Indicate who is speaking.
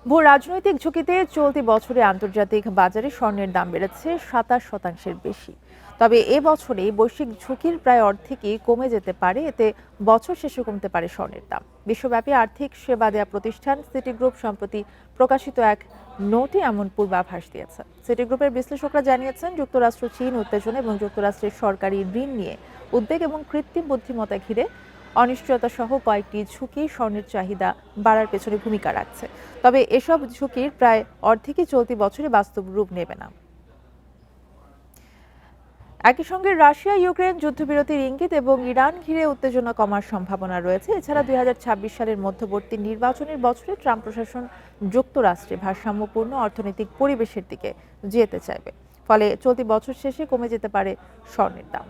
Speaker 1: ভূ রাজনৈতিক ঝুঁকিতে চলতি বছরে আন্তর্জাতিক বাজারে স্বর্ণের দাম বেড়েছে ২৭% বেশি। তবে এ বছরে বৈশ্বিক ঝুঁকির প্রায় অর্ধেকই কমে যেতে পারে। এতে বছর শেষে কমতে পারে স্বর্ণের দাম। বিশ্বব্যাপী আর্থিক সেবা দেয়া প্রতিষ্ঠান সিটি গ্রুপ সম্প্রতি প্রকাশিত এক নোটে এমন পূর্বাভাস দিয়েছে। সিটি গ্রুপের বিশ্লেষকরা জানিয়েছেন, যুক্তরাষ্ট্র চীন উত্তেজনা এবং যুক্তরাষ্ট্রের সরকারি ঋণ নিয়ে উদ্বেগ এবং কৃত্রিম বুদ্ধিমত্তা ঘিরে অনিশ্চয়তা সহ কয়েকটি ঝুঁকি স্বর্ণের চাহিদা বাড়ার পেছনে ভূমিকা রাখছে। তবে এসব ঝুঁকির প্রায় অর্ধেকই চলতি বছরে বাস্তব রূপ নেবে না। একই সঙ্গে রাশিয়া ইউক্রেন যুদ্ধবিরতির ইঙ্গিত এবং ইরান ঘিরে উত্তেজনা কমার সম্ভাবনা রয়েছে। এছাড়া ২০২৬ সালের মধ্যবর্তী নির্বাচনের বছরে ট্রাম্প প্রশাসন যুক্তরাষ্ট্রে ভারসাম্যপূর্ণ অর্থনৈতিক পরিবেশের দিকে যেতে চাইবে। ফলে চলতি বছর শেষে কমে যেতে পারে স্বর্ণের দাম।